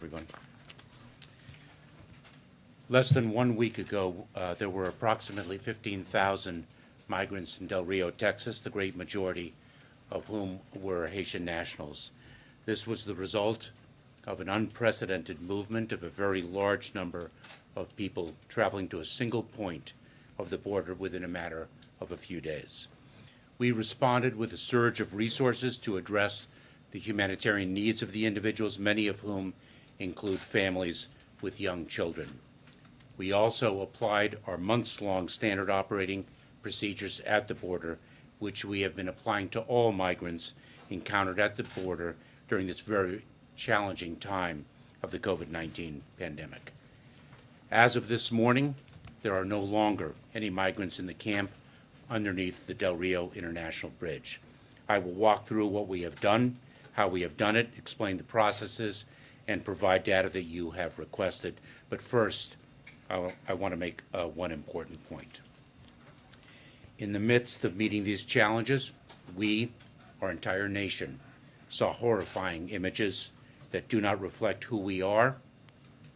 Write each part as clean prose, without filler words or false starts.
Everyone. Less than 1 week ago, there were approximately 15,000 migrants in Del Rio, Texas, the great majority of whom were Haitian nationals. This was the result of an unprecedented movement of a very large number of people traveling to a single point of the border within a matter of a few days. We responded with a surge of resources to address the humanitarian needs of the individuals, many of whom include families with young children. We also applied our months-long standard operating procedures at the border, which we have been applying to all migrants encountered at the border during this very challenging time of the COVID-19 pandemic. As of this morning, there are no longer any migrants in the camp underneath the Del Rio International Bridge. I will walk through what we have done, how we have done it, explain the processes, and provide data that you have requested. But first, I want to make one important point. In the midst of meeting these challenges, we, our entire nation, saw horrifying images that do not reflect who we are,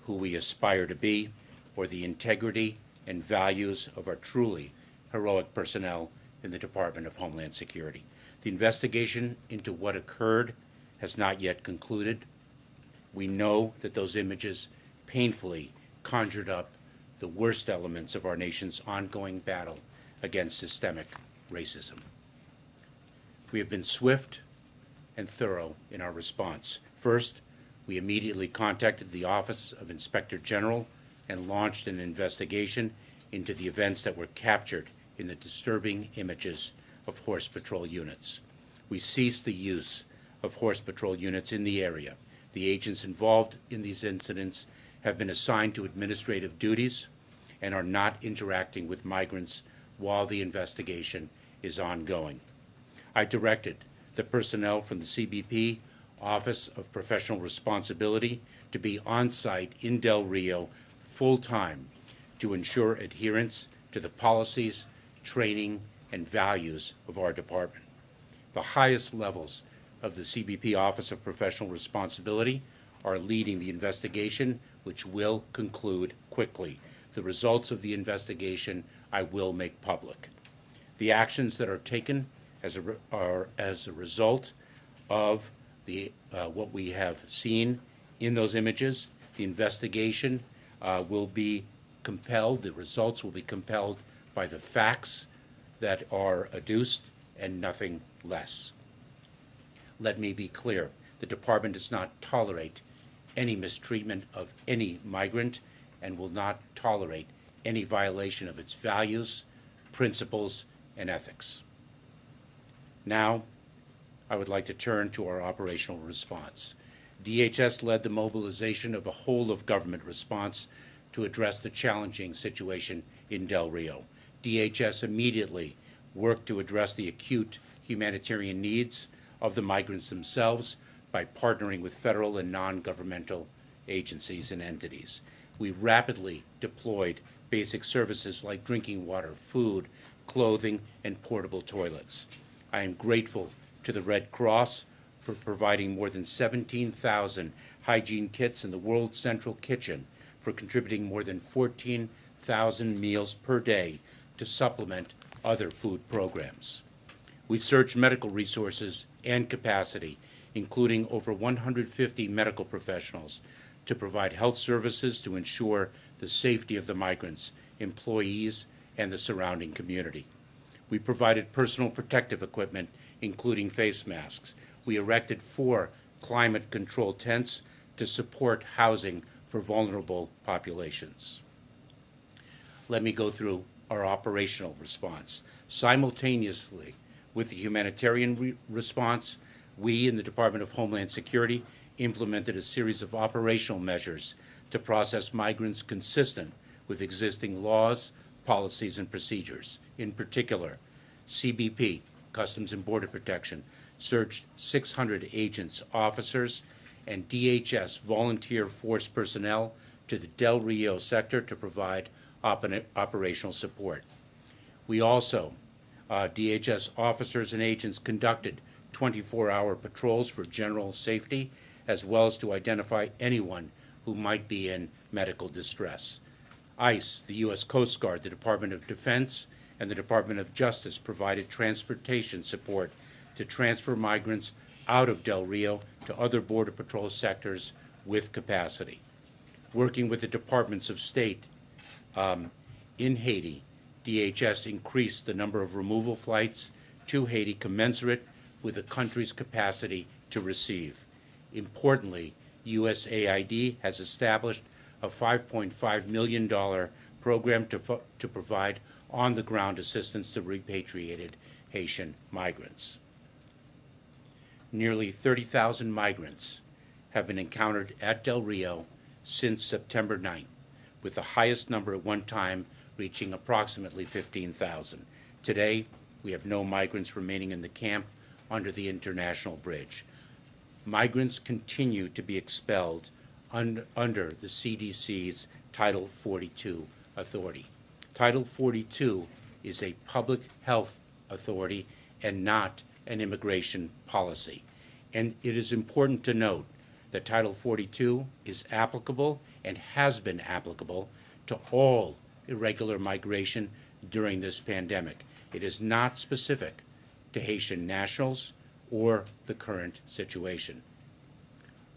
who we aspire to be, or the integrity and values of our truly heroic personnel in the Department of Homeland Security. The investigation into what occurred has not yet concluded. We know that those images painfully conjured up the worst elements of our nation's ongoing battle against systemic racism. We have been swift and thorough in our response. First, we immediately contacted the Office of Inspector General and launched an investigation into the events that were captured in the disturbing images of Horse Patrol units. We ceased the use of Horse Patrol units in the area. The agents involved in these incidents have been assigned to administrative duties and are not interacting with migrants while the investigation is ongoing. I directed the personnel from the CBP Office of Professional Responsibility to be on site in Del Rio full-time to ensure adherence to the policies, training, and values of our department. The highest levels of the CBP Office of Professional Responsibility are leading the investigation, which will conclude quickly. The results of the investigation I will make public. The actions that are taken are as a result of what we have seen in those images. The investigation will be compelled, the results will be compelled by the facts that are adduced and nothing less. Let me be clear, the department does not tolerate any mistreatment of any migrant and will not tolerate any violation of its values, principles, and ethics. Now, I would like to turn to our operational response. DHS led the mobilization of a whole-of-government response to address the challenging situation in Del Rio. DHS immediately worked to address the acute humanitarian needs of the migrants themselves by partnering with federal and non-governmental agencies and entities. We rapidly deployed basic services like drinking water, food, clothing, and portable toilets. I am grateful to the Red Cross for providing more than 17,000 hygiene kits in the World Central Kitchen, for contributing more than 14,000 meals per day to supplement other food programs. We surged medical resources and capacity, including over 150 medical professionals, to provide health services to ensure the safety of the migrants, employees, and the surrounding community. We provided personal protective equipment, including face masks. We erected 4 climate control tents to support housing for vulnerable populations. Let me go through our operational response. Simultaneously with the humanitarian response, we in the Department of Homeland Security implemented a series of operational measures to process migrants consistent with existing laws, policies, and procedures. In particular, CBP, Customs and Border Protection, surged 600 agents, officers, and DHS volunteer force personnel to the Del Rio sector to provide operational support. We also, DHS officers and agents conducted 24-hour patrols for general safety, as well as to identify anyone who might be in medical distress. ICE, the U.S. Coast Guard, the Department of Defense, and the Department of Justice provided transportation support to transfer migrants out of Del Rio to other Border Patrol sectors with capacity. Working with the Departments of State in Haiti, DHS increased the number of removal flights to Haiti commensurate with the country's capacity to receive. Importantly, USAID has established a $5.5 million program to provide on-the-ground assistance to repatriated Haitian migrants. Nearly 30,000 migrants have been encountered at Del Rio since September 9th, with the highest number at one time reaching approximately 15,000. Today, we have no migrants remaining in the camp under the international bridge. Migrants continue to be expelled under the CDC's Title 42 authority. Title 42 is a public health authority and not an immigration policy. And it is important to note that Title 42 is applicable and has been applicable to all irregular migration during this pandemic. It is not specific to Haitian nationals or the current situation.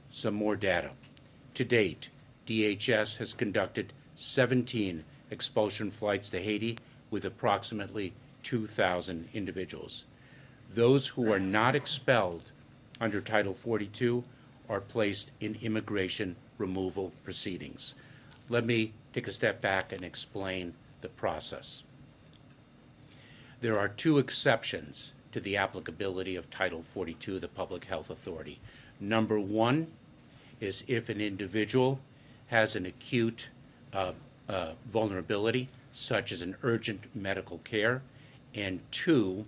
Some more data. To date, DHS has conducted 17 expulsion flights to Haiti with approximately 2,000 individuals. Those who are not expelled under Title 42 are placed in immigration removal proceedings. Let me take a step back and explain the process. There are two exceptions to the applicability of Title 42, the Public Health Authority. Number one is if an individual has an acute vulnerability, such as an urgent medical care, and two,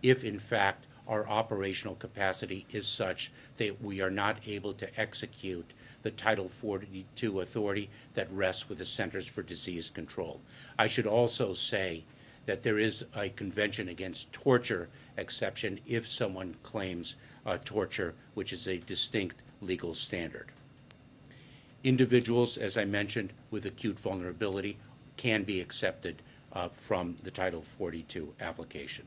if in fact our operational capacity is such that we are not able to execute the Title 42 authority that rests with the Centers for Disease Control. I should also say that there is a Convention Against Torture exception if someone claims torture, which is a distinct legal standard. Individuals, as I mentioned, with acute vulnerability can be accepted from the Title 42 application.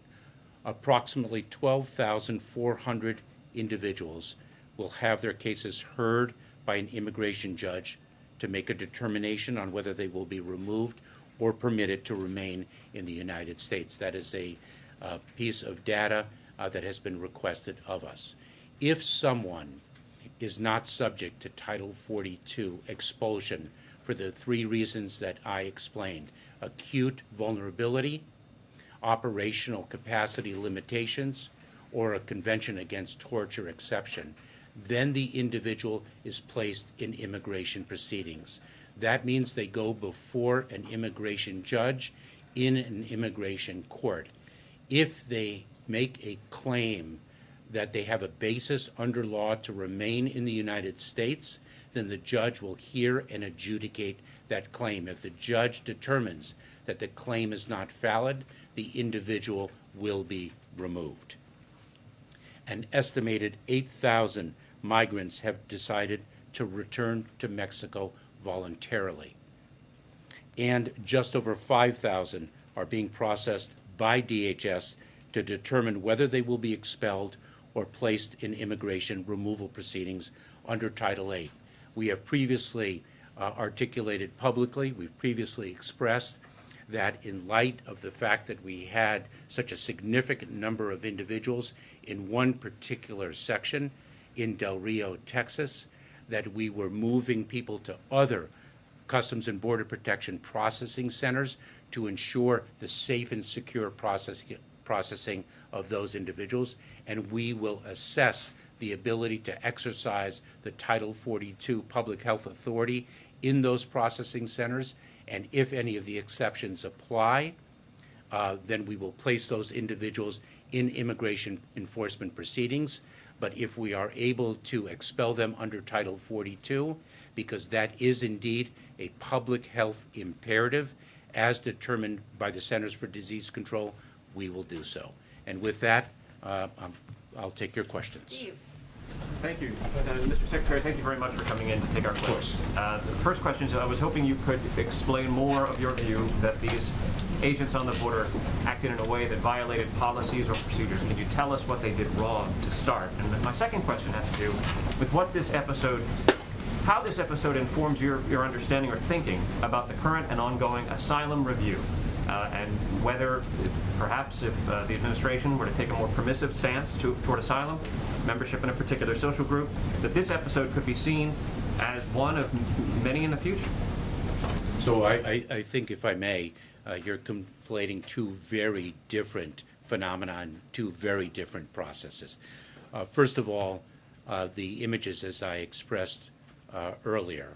Approximately 12,400 individuals will have their cases heard by an immigration judge to make a determination on whether they will be removed or permitted to remain in the United States. That is a piece of data that has been requested of us. If someone is not subject to Title 42 expulsion for the three reasons that I explained: acute vulnerability, operational capacity limitations, or a Convention Against Torture exception, then the individual is placed in immigration proceedings. That means they go before an immigration judge in an immigration court. If they make a claim that they have a basis under law to remain in the United States, then the judge will hear and adjudicate that claim. If the judge determines that the claim is not valid, the individual will be removed. An estimated 8,000 migrants have decided to return to Mexico voluntarily, and just over 5,000 are being processed by DHS to determine whether they will be expelled or placed in immigration removal proceedings under Title 8. We have previously articulated publicly, we've previously expressed that in light of the fact that we had such a significant number of individuals in one particular section in Del Rio, Texas, that we were moving people to other Customs and Border Protection processing centers to ensure the safe and secure processing of those individuals, and we will assess the ability to exercise the Title 42 Public Health Authority in those processing centers, and if any of the exceptions apply, then we will place those individuals in immigration enforcement proceedings. But if we are able to expel them under Title 42, because that is indeed a public health imperative as determined by the Centers for Disease Control, we will do so. And with that, I'll take your questions. Steve, Thank you. Mr. Secretary, thank you very much for coming in to take our questions. The first question is, I was hoping you could explain more of your view that these agents on the border acted in a way that violated policies or procedures. Can you tell us what they did wrong to start? And my second question has to do with how this episode informs your understanding or thinking about the current and ongoing asylum review. And whether, perhaps, if the administration were to take a more permissive stance toward asylum, membership in a particular social group, that this episode could be seen as one of many in the future. So I think, if I may, you're conflating two very different phenomena, two very different processes. First of all, the images, as I expressed earlier,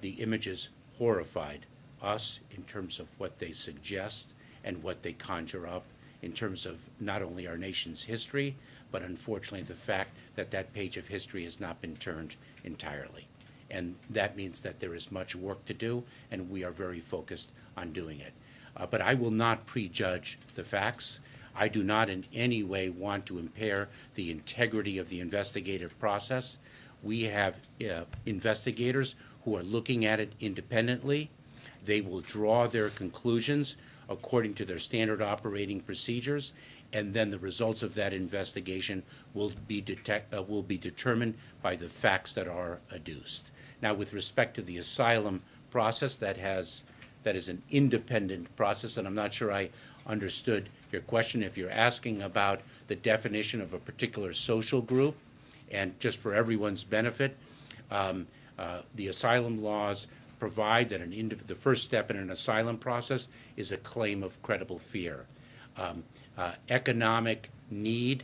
the images horrified us in terms of what they suggest and what they conjure up in terms of not only our nation's history, but unfortunately the fact that that page of history has not been turned entirely. And that means that there is much work to do, and we are very focused on doing it. But I will not prejudge the facts. I do not in any way want to impair the integrity of the investigative process. We have investigators who are looking at it independently. They will draw their conclusions according to their standard operating procedures, and then the results of that investigation will be determined by the facts that are adduced. Now, with respect to the asylum process, that is an independent process, and I'm not sure I understood your question. If you're asking about the definition of a particular social group, and just for everyone's benefit, the asylum laws provide that the first step in an asylum process is a claim of credible fear. Economic need,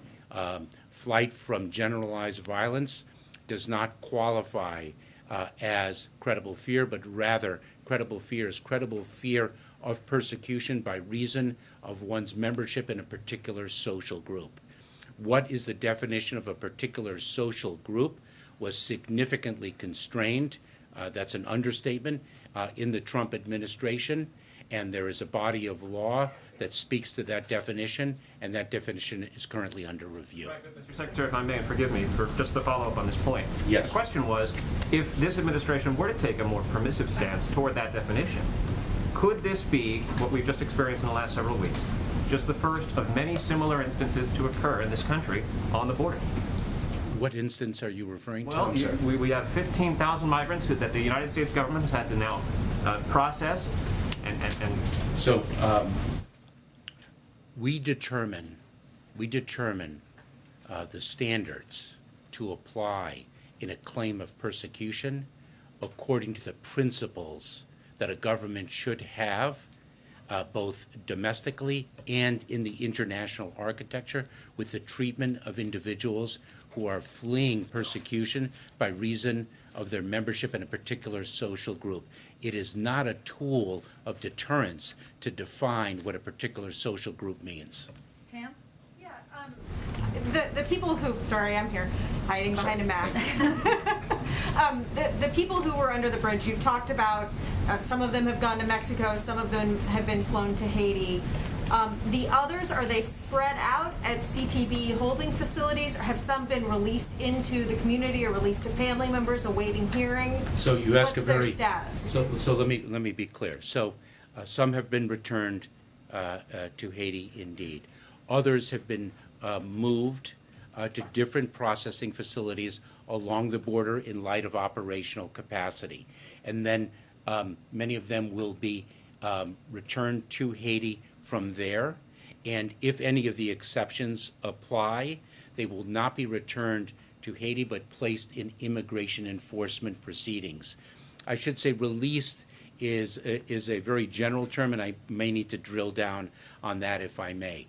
flight from generalized violence does not qualify as credible fear, but rather credible fear is credible fear of persecution by reason of one's membership in a particular social group. What is the definition of a particular social group was significantly constrained. That's an understatement in the Trump administration, and there is a body of law that speaks to that definition, and that definition is currently under review. Right, but Mr. Secretary, if I may, and forgive me for just the follow-up on this point. Yes. The question was, if this administration were to take a more permissive stance toward that definition, could this be what we've just experienced in the last several weeks, just the first of many similar instances to occur in this country on the border? What instance are you referring to? Well, we have 15,000 migrants that the United States government has had to now process, and so we determine the standards to apply in a claim of persecution according to the principles that a government should have, both domestically and in the international architecture, with the treatment of individuals who are fleeing persecution by reason of their membership in a particular social group. It is not a tool of deterrence to define what a particular social group means. Tam? Yeah, the people who, sorry, I'm here, hiding behind a mask. The people who were under the bridge, you've talked about, some of them have gone to Mexico, some of them have been flown to Haiti. The others, are they spread out at CPB holding facilities, or have some been released into the community or released to family members awaiting hearing? So you ask What's a very their status? So let me be clear. So some have been returned to Haiti, indeed. Others have been moved to different processing facilities along the border in light of operational capacity, and then many of them will be returned to Haiti from there, and if any of the exceptions apply, they will not be returned to Haiti but placed in immigration enforcement proceedings. I should say released is a very general term, and I may need to drill down on that if I may.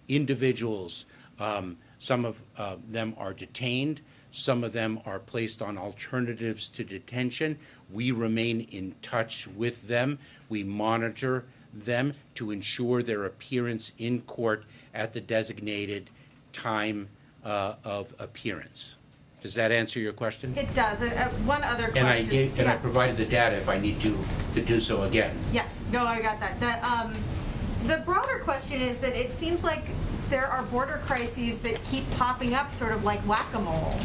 Individuals, some of them are detained, some of them are placed on alternatives to detention. We remain in touch with them. We monitor them to ensure their appearance in court at the designated time of appearance. Does that answer your question? It does. One other question. And I provided the data if I need to do so again. Yes. No, I got that. The broader question is that it seems like there are border crises that keep popping up sort of like whack-a-mole.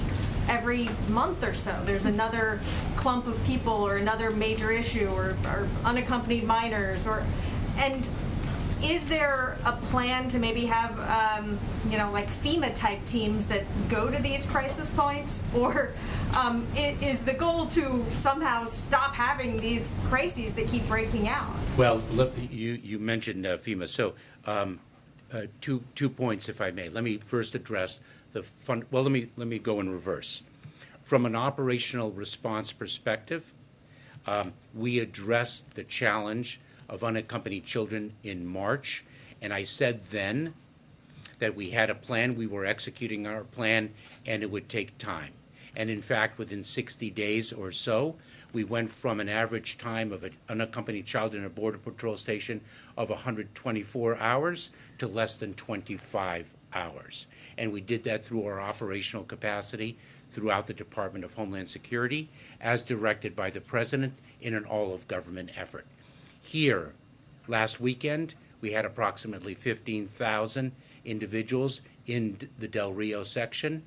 every month or so. There's another clump of people or another major issue or unaccompanied minors and is there a plan to maybe have, like FEMA-type teams that go to these crisis points? Or is the goal to somehow stop having these crises that keep breaking out? Well, look, you mentioned FEMA. So 2 points, if I may. Let me first address the fund. Well, let me go in reverse. From an operational response perspective, we addressed the challenge of unaccompanied children in March, and I said then that we had a plan, we were executing our plan, and it would take time. And in fact, within 60 days or so, we went from an average time of an unaccompanied child in a Border Patrol station of 124 hours to less than 25 hours. And we did that through our operational capacity throughout the Department of Homeland Security, as directed by the President in an all-of-government effort. Here, last weekend, we had approximately 15,000 individuals in the Del Rio section.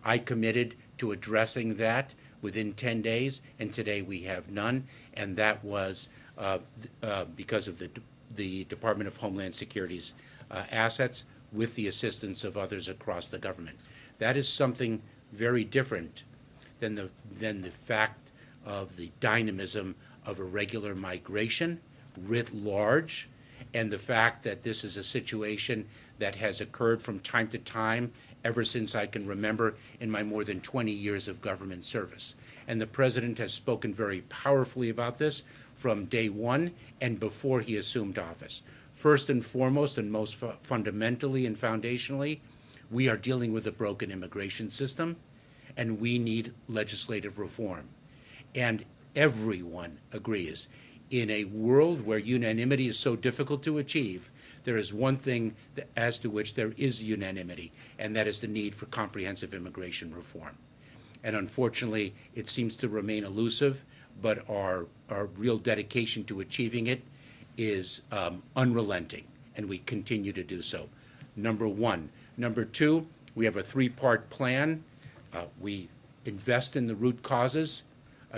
I committed to addressing that within 10 days, and today we have none, and that was because of the Department of Homeland Security's assets with the assistance of others across the government. That is something very different than the fact of the dynamism of irregular migration writ large, and the fact that this is a situation that has occurred from time to time ever since I can remember in my more than 20 years of government service. And the President has spoken very powerfully about this from day one and before he assumed office. First and foremost, and most fundamentally and foundationally, we are dealing with a broken immigration system, and we need legislative reform. And everyone agrees. In a world where unanimity is so difficult to achieve, there is one thing as to which there is unanimity, and that is the need for comprehensive immigration reform. And unfortunately, it seems to remain elusive, but our real dedication to achieving it is unrelenting, and we continue to do so. Number one. Number two, we have a 3-part plan. We invest in the root causes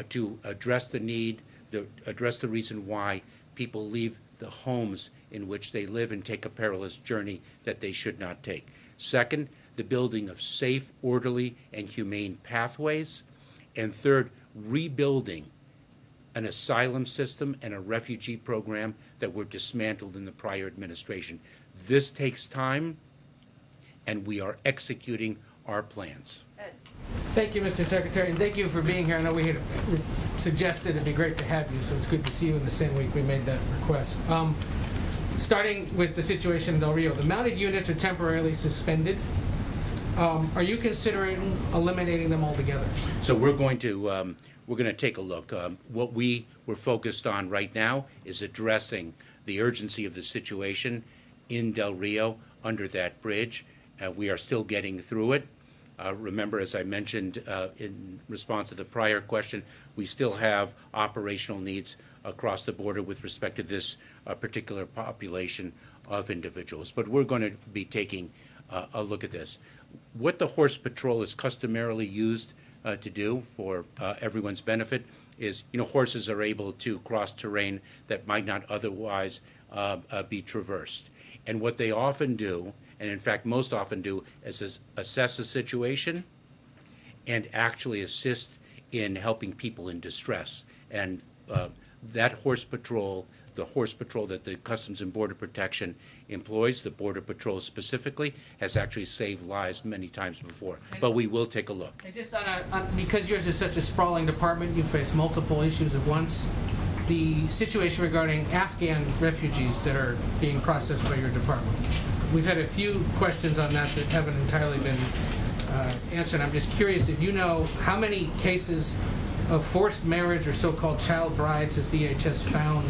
to address the need, address the reason why people leave the homes in which they live and take a perilous journey that they should not take. Second, the building of safe, orderly, and humane pathways. And third, rebuilding an asylum system and a refugee program that were dismantled in the prior administration. This takes time, and we are executing our plans. Thank you, Mr. Secretary, and thank you for being here. I know we had suggested it'd be great to have you, so it's good to see you in the same week we made that request. Starting with the situation in Del Rio, the mounted units are temporarily suspended. Are you considering eliminating them altogether? So we're going to take a look. What we were focused on right now is addressing the urgency of the situation in Del Rio under that bridge. We are still getting through it. Remember, as I mentioned in response to the prior question, we still have operational needs across the border with respect to this particular population of individuals. But we're going to be taking a look at this. What the Horse Patrol is customarily used to do for everyone's benefit is, horses are able to cross terrain that might not otherwise be traversed. And what they often do, and in fact most often do, is assess the situation and actually assist in helping people in distress. And that horse patrol, the horse patrol that the Customs and Border Protection employs, the Border Patrol specifically, has actually saved lives many times before. But we will take a look. And just because yours is such a sprawling department, you face multiple issues at once. The situation regarding Afghan refugees that are being processed by your department. We've had a few questions on that haven't entirely been answered. I'm just curious if you know how many cases of forced marriage or so-called child brides has DHS found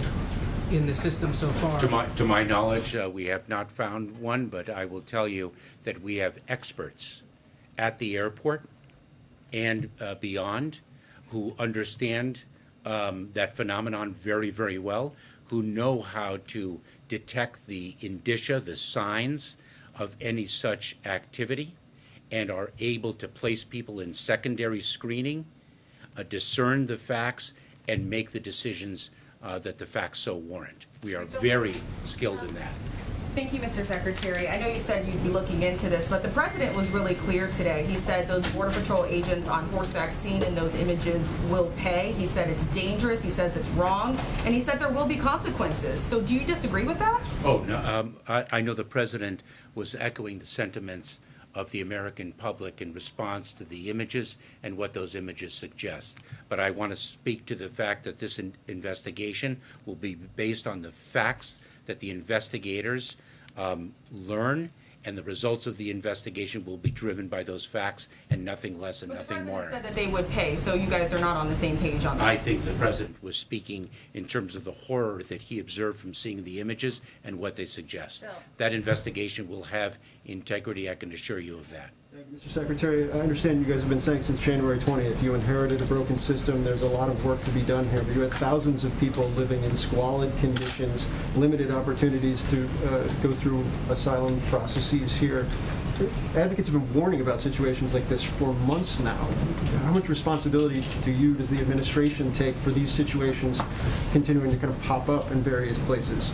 in the system so far? To my knowledge, we have not found one, but I will tell you that we have experts at the airport and beyond who understand that phenomenon very, very well, who know how to detect the indicia, the signs of any such activity, and are able to place people in secondary screening, discern the facts, and make the decisions that the facts so warrant. We are very skilled in that. Thank you, Mr. Secretary. I know you said you'd be looking into this, but the president was really clear today. He said those Border Patrol agents on horseback seen in those images will pay. He said it's dangerous. He says it's wrong. And he said there will be consequences. So do you disagree with that? Oh, no. I know the president was echoing the sentiments of the American public in response to the images and what those images suggest. But I want to speak to the fact that this investigation will be based on the facts that the investigators learn, and the results of the investigation will be driven by those facts and nothing less and nothing more. The president said that they would pay, so you guys are not on the same page on that. I think the president was speaking in terms of the horror that he observed from seeing the images and what they suggest. That investigation will have integrity, I can assure you of that. Mr. Secretary, I understand you guys have been saying since January 20th you inherited a broken system. There's a lot of work to be done here, but you had thousands of people living in squalid conditions, limited opportunities to go through asylum processes here. Advocates have been warning about situations like this for months now. How much responsibility does the administration take for these situations continuing to kind of pop up in various places?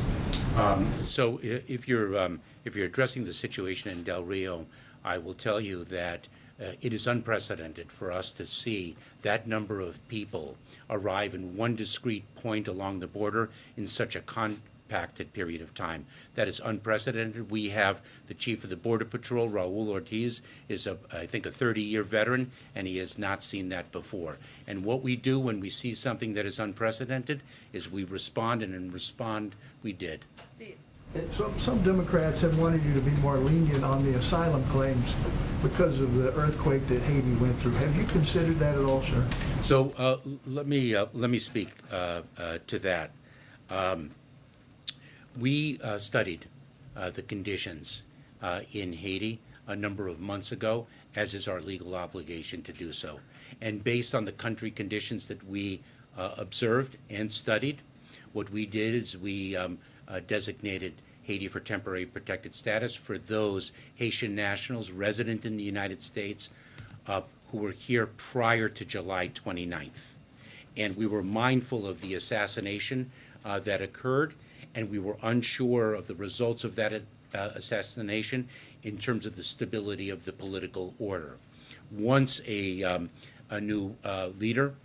So if you're addressing the situation in Del Rio, I will tell you that it is unprecedented for us to see that number of people arrive in one discrete point along the border in such a compacted period of time. That is unprecedented. We have the chief of the Border Patrol, Raul Ortiz, is I think a 30-year veteran, and he has not seen that before. And what we do when we see something that is unprecedented is we respond, and in respond we did. Steve. Some Democrats have wanted you to be more lenient on the asylum claims because of the earthquake that Haiti went through. Have you considered that at all, sir? So let me speak to that. We studied the conditions in Haiti a number of months ago, as is our legal obligation to do so. And based on the country conditions that we observed and studied, what we did is we designated Haiti for temporary protected status for those Haitian nationals resident in the United States who were here prior to July 29th. And we were mindful of the assassination that occurred, and we were unsure of the results of that assassination in terms of the stability of the political order. Once a new leader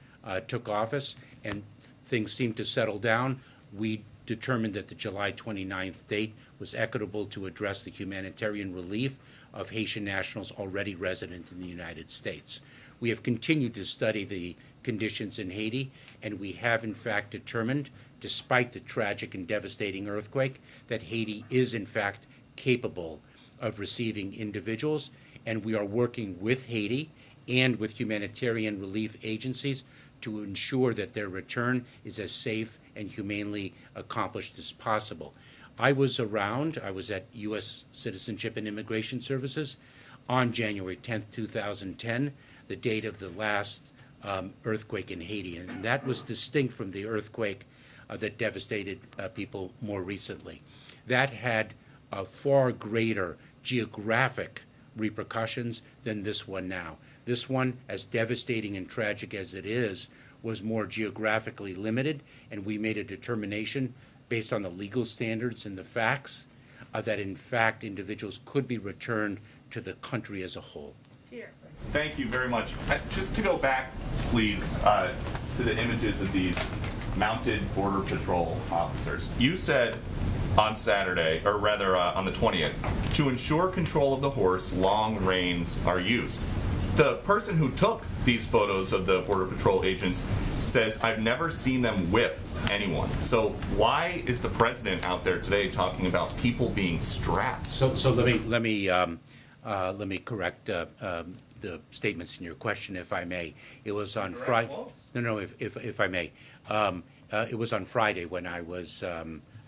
took office and things seemed to settle down, we determined that the July 29th date was equitable to address the humanitarian relief of Haitian nationals already resident in the United States. We have continued to study the conditions in Haiti, and we have in fact determined, despite the tragic and devastating earthquake, that Haiti is in fact capable of receiving individuals, and we are working with Haiti and with humanitarian relief agencies to ensure that their return is as safe and humanely accomplished as possible. I was at U.S. Citizenship and Immigration Services on January 10th, 2010, the date of the last earthquake in Haiti, and that was distinct from the earthquake that devastated people more recently. That had far greater geographic repercussions than this one now. This one, as devastating and tragic as it is, was more geographically limited, and we made a determination based on the legal standards and the facts that in fact individuals could be returned to the country as a whole. Peter. Thank you very much. Just to go back, please, to the images of these mounted Border Patrol officers. You said on Saturday, or rather on the 20th, to ensure control of the horse, long reins are used. The person who took these photos of the Border Patrol agents says, I've never seen them whip anyone. So why is the president out there today talking about people being strapped? So let me correct the statements in your question, if I may. It was on Friday. No, if I may. It was on Friday when I was,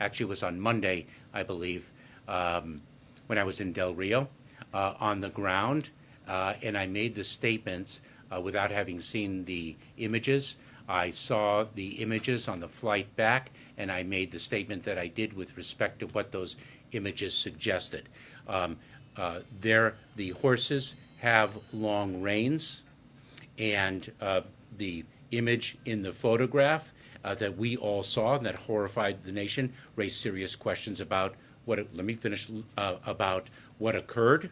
actually it was on Monday, I believe, when I was in Del Rio on the ground, and I made the statements without having seen the images. I saw the images on the flight back, and I made the statement that I did with respect to what those images suggested. The horses have long reins, and the image in the photograph that we all saw and that horrified the nation raised serious questions about about what occurred,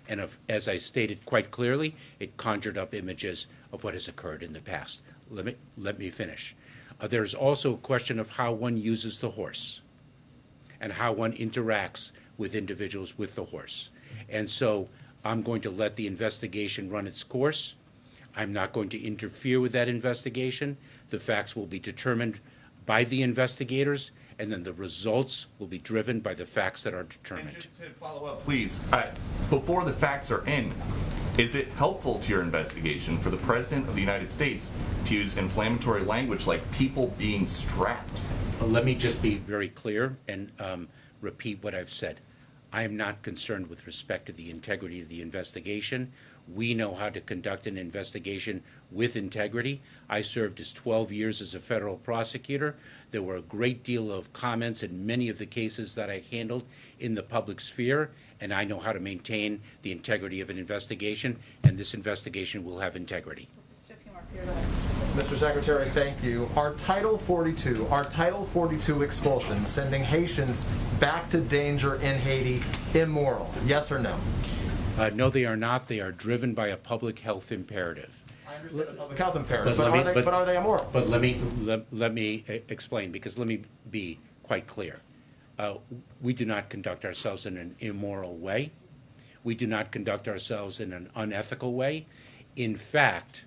and as I stated quite clearly, it conjured up images of what has occurred in the past. Let me finish. There's also a question of how one uses the horse and how one interacts with individuals with the horse. And so I'm going to let the investigation run its course. I'm not going to interfere with that investigation. The facts will be determined by the investigators, and then the results will be driven by the facts that are determined. And just to follow up, please, before the facts are in, is it helpful to your investigation for the President of the United States to use inflammatory language like people being strapped? Let me just be very clear and repeat what I've said. I am not concerned with respect to the integrity of the investigation. We know how to conduct an investigation with integrity. I served as 12 years as a federal prosecutor. There were a great deal of comments in many of the cases that I handled in the public sphere, and I know how to maintain the integrity of an investigation, and this investigation will have integrity. Mr. Secretary, thank you. Are Title 42 expulsions sending Haitians back to danger in Haiti immoral? Yes or no? No, they are not. They are driven by a public health imperative. I understand the public health imperative, But but are they immoral? But let me explain, because let me be quite clear. We do not conduct ourselves in an immoral way. We do not conduct ourselves in an unethical way. In fact,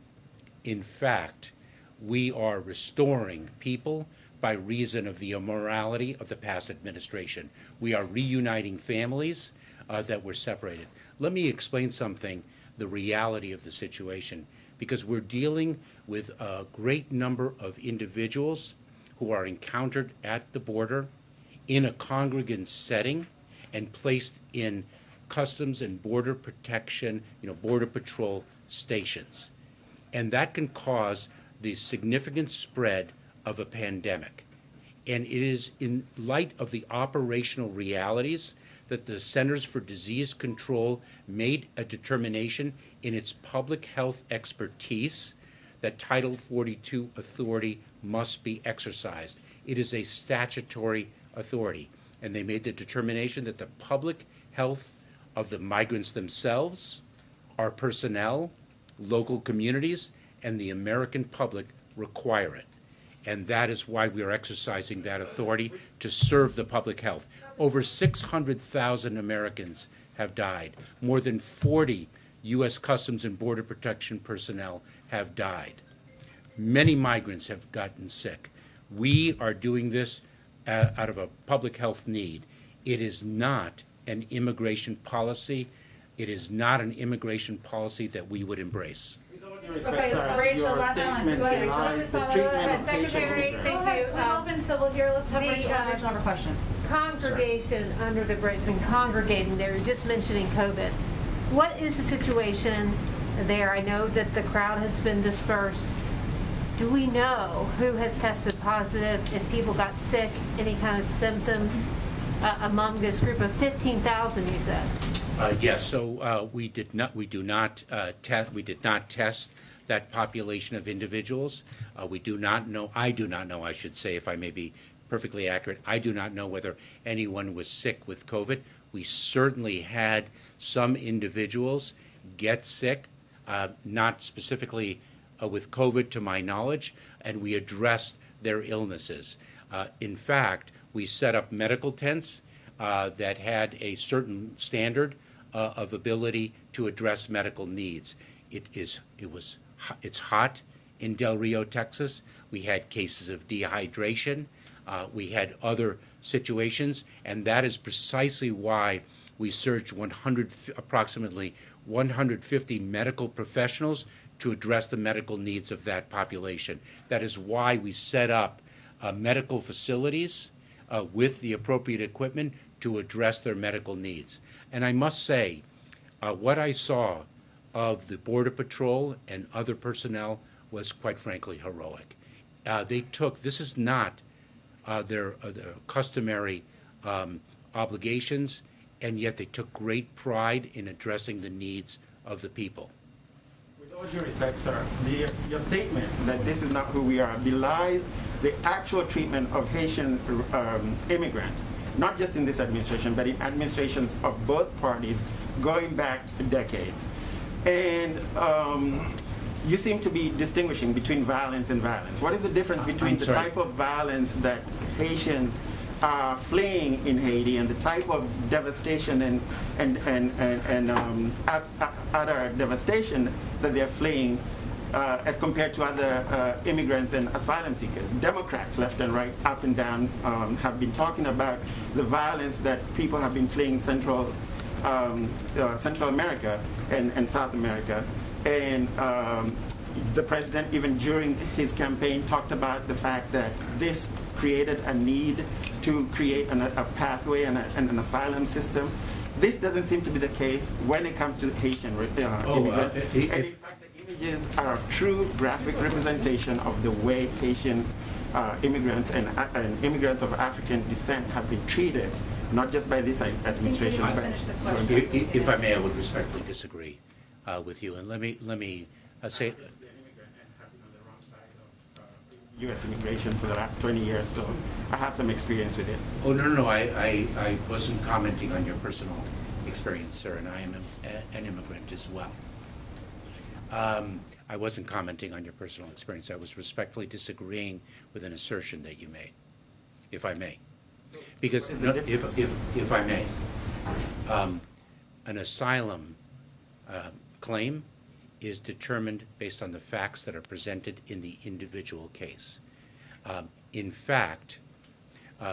we are restoring people by reason of the immorality of the past administration. We are reuniting families that were separated. Let me explain something, the reality of the situation, because we're dealing with a great number of individuals who are encountered at the border in a congregate setting and placed in customs and border protection, border patrol stations. And that can cause the significant spread of a pandemic. And it is in light of the operational realities that the Centers for Disease Control made a determination in its public health expertise that Title 42 authority must be exercised. It is a statutory authority. And they made the determination that the public health of the migrants themselves, our personnel, local communities, and the American public require it. And that is why we are exercising that authority to serve the public health. Over 600,000 Americans have died. More than 40 U.S. Customs and Border Protection personnel have died. Many migrants have gotten sick. We are doing this out of a public health need. It is not an immigration policy. It is not an immigration policy that we would embrace. Okay, Rachel, last one. Go ahead, Rachel. Secretary, thank you. Open, so we'll hear, let's have Rachel have a question. Congregation under the bridge, and congregating, they were just mentioning COVID. What is the situation there? I know that the crowd has been dispersed. Do we know who has tested positive, if people got sick, any kind of symptoms among this group of 15,000 you said? Yes. So we did not test that population of individuals. We do not know. I do not know. I should say, if I may be perfectly accurate, I do not know whether anyone was sick with COVID. We certainly had some individuals get sick, not specifically with COVID to my knowledge, and we addressed their illnesses. In fact, we set up medical tents that had a certain standard of ability to address medical needs. It's hot in Del Rio, Texas. We had cases of dehydration. We had other situations, and that is precisely why we surged approximately 150 medical professionals to address the medical needs of that population. That is why we set up medical facilities with the appropriate equipment to address their medical needs. And I must say, what I saw of the Border Patrol and other personnel was quite frankly heroic. This is not their customary obligations, and yet they took great pride in addressing the needs of the people. With all due respect, sir, your statement that this is not who we are belies the actual treatment of Haitian immigrants, not just in this administration, but in administrations of both parties going back decades. And you seem to be distinguishing between violence and violence. What is the difference between the type of violence that Haitians are fleeing in Haiti and the type of devastation and other devastation that they're fleeing as compared to other immigrants and asylum seekers? Democrats, left and right, up and down, have been talking about the violence that people have been fleeing Central America and South America. And the president, even during his campaign, talked about the fact that this created a need to create a pathway and an asylum system. This doesn't seem to be the case when it comes to Haitian immigrants. And in fact, the images are a true graphic representation of the way Haitian immigrants and immigrants of African descent have been treated, not just by this administration. If I may, I would respectfully disagree with you, and let me say. U.S. immigration for the last 20 years, so I have some experience with it. Oh, no, I wasn't commenting on your personal experience, sir, and I am an immigrant as well. I wasn't commenting on your personal experience. I was respectfully disagreeing with an assertion that you made, if I may. Because, if I may, an asylum claim is determined based on the facts that are presented in the individual case. In fact,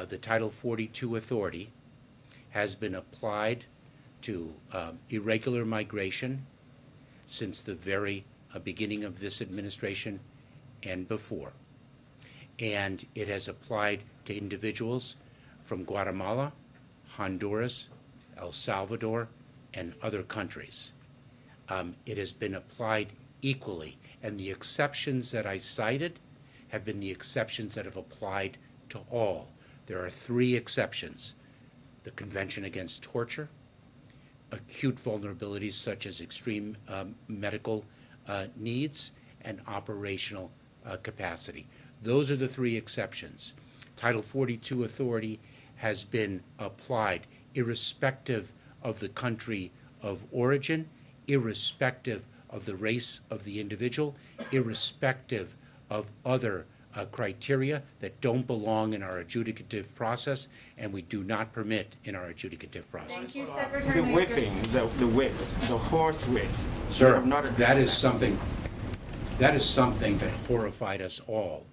the Title 42 authority has been applied to irregular migration since the very beginning of this administration and before. And it has applied to individuals from Guatemala, Honduras, El Salvador, and other countries. It has been applied equally, and the exceptions that I cited have been the exceptions that have applied to all. There are 3 exceptions: the Convention Against Torture, acute vulnerabilities such as extreme medical needs, and operational capacity. Those are the 3 exceptions. Title 42 authority has been applied irrespective of the country of origin, irrespective of the race of the individual, irrespective of other criteria that don't belong in our adjudicative process, and we do not permit in our adjudicative process. Thank you, Secretary. The whipping, the whips, the horse whips. Sir, that is something that horrified us all.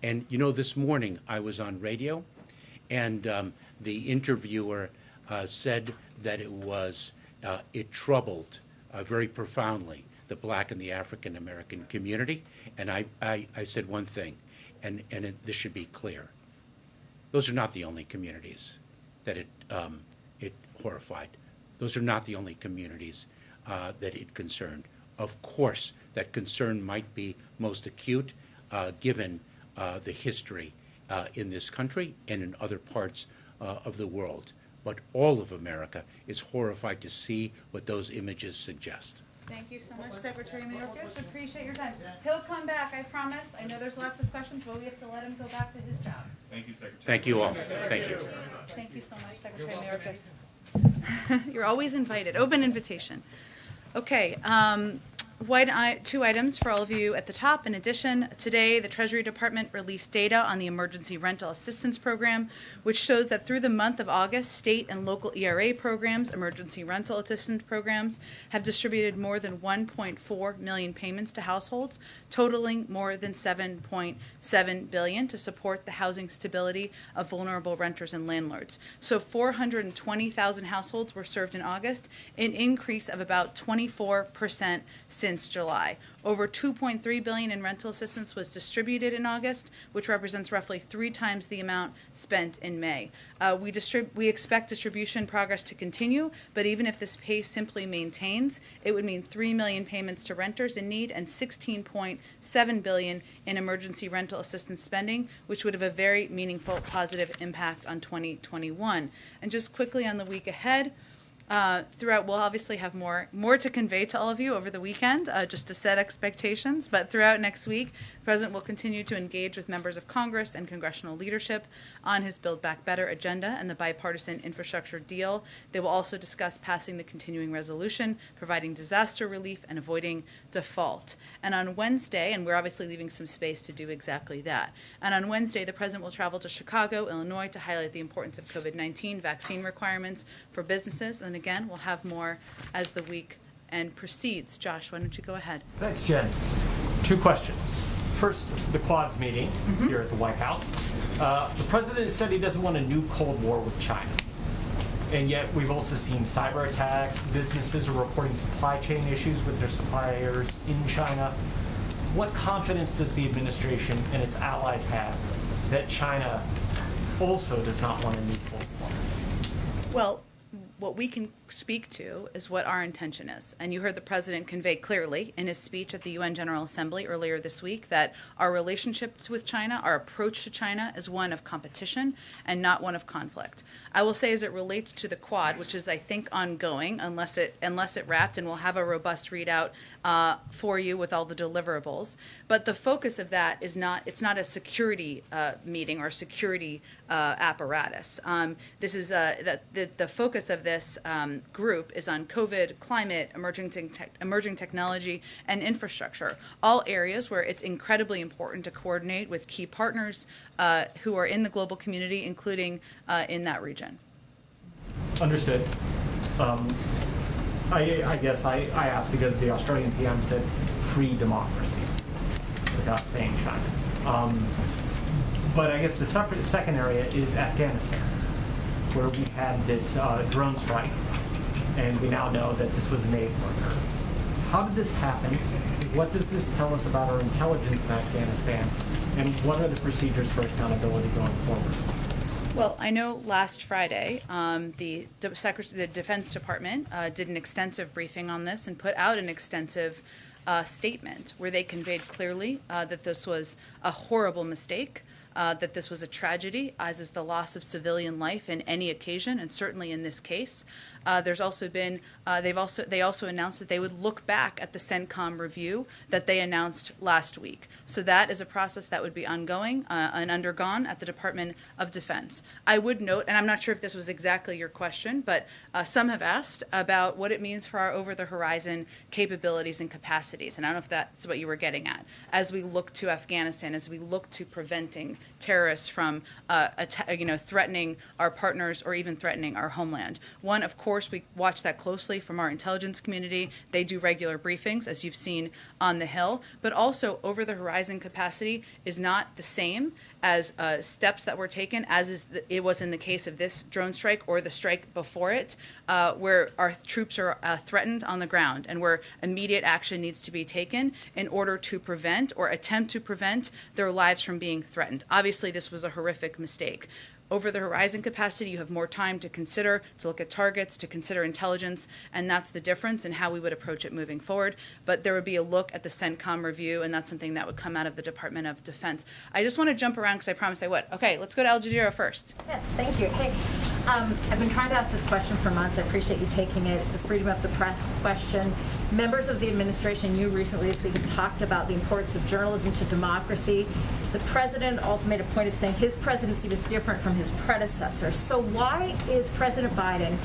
And you know, this morning I was on radio, and the interviewer said that it troubled very profoundly the Black and the African American community. And I said one thing, and this should be clear. Those are not the only communities that it horrified. Those are not the only communities that it concerned. Of course, that concern might be most acute given the history in this country and in other parts of the world. But all of America is horrified to see what those images suggest. Thank you so much, Secretary Mayorkas. Appreciate your time. He'll come back, I promise. I know there's lots of questions, but we have to let him go back to his job. Thank you, Secretary. Thank you all. Thank you. Thank you so much, Secretary Mayorkas. You're always invited. Open invitation. Okay. 2 items for all of you at the top. In addition, today the Treasury Department released data on the Emergency Rental Assistance Program, which shows that through the month of August, state and local ERA programs, emergency rental assistance programs, have distributed more than 1.4 million payments to households, totaling more than $7.7 billion to support the housing stability of vulnerable renters and landlords. So 420,000 households were served in August, an increase of about 24% since July. Over $2.3 billion in rental assistance was distributed in August, which represents roughly 3 times the amount spent in May. We expect distribution progress to continue, but even if this pace simply maintains, it would mean 3 million payments to renters in need and $16.7 billion in emergency rental assistance spending, which would have a very meaningful positive impact on 2021. And just quickly on the week ahead, Throughout, we'll obviously have more to convey to all of you over the weekend, just to set expectations. But throughout next week, the President will continue to engage with members of Congress and congressional leadership on his Build Back Better agenda and the bipartisan infrastructure deal. They will also discuss passing the continuing resolution, providing disaster relief, and avoiding default. And on Wednesday, and we're obviously leaving some space to do exactly that, and on Wednesday, the President will travel to Chicago, Illinois, to highlight the importance of COVID-19 vaccine requirements for businesses. And again, we'll have more as the weekend proceeds. Josh, why don't you go ahead? Thanks, Jen. 2 questions. First, the Quads meeting here at the White House. The president said he doesn't want a new Cold War with China. And yet we've also seen cyber attacks. Businesses are reporting supply chain issues with their suppliers in China. What confidence does the administration and its allies have that China also does not want a new Cold War? Well, what we can speak to is what our intention is. And you heard the President convey clearly in his speech at the UN General Assembly earlier this week that our relationships with China, our approach to China, is one of competition and not one of conflict. I will say, as it relates to the Quad, which is, I think, ongoing unless it wrapped, and we'll have a robust readout for you with all the deliverables. But the focus of that is it's not a security meeting or security apparatus. This is the focus of this group is on COVID, climate, emerging technology, and infrastructure, all areas where it's incredibly important to coordinate with key partners who are in the global community, including in that region. Understood. I guess I asked because the Australian PM said free democracy without saying China. But I guess the second area is Afghanistan, where we had this drone strike, and we now know that this was an aid worker. How did this happen? What does this tell us about our intelligence in Afghanistan? And what are the procedures for accountability going forward? Well, I know last Friday, the Defense Department did an extensive briefing on this and put out an extensive statement where they conveyed clearly that this was a horrible mistake, that this was a tragedy, as is the loss of civilian life in any occasion, and certainly in this case. There's also been they also announced that they would look back at the CENTCOM review that they announced last week. So that is a process that would be ongoing and undergone at the Department of Defense. I would note, and I'm not sure if this was exactly your question, but some have asked about what it means for our over-the-horizon capabilities and capacities, and I don't know if that's what you were getting at. As we look to Afghanistan, as we look to preventing terrorists from threatening our partners or even threatening our homeland. One, of course, we watch that closely from our intelligence community. They do regular briefings, as you've seen on the Hill. But also, over-the-horizon capacity is not the same as steps that were taken, as it was in the case of this drone strike or the strike before it, where our troops are threatened on the ground and where immediate action needs to be taken in order to prevent or attempt to prevent their lives from being threatened. Obviously, this was a horrific mistake. Over the horizon capacity, you have more time to consider, to look at targets, to consider intelligence, and that's the difference in how we would approach it moving forward. But there would be a look at the CENTCOM review, and that's something that would come out of the Department of Defense. I just want to jump around because I promised I would. Okay, let's go to Al Jazeera first. Yes, thank you. Hey, I've been trying to ask this question for months. I appreciate you taking it. It's a freedom of the press question. Members of the administration, you recently this week, have talked about the importance of journalism to democracy. The president also made a point of saying his presidency was different from his predecessor. So why is President Biden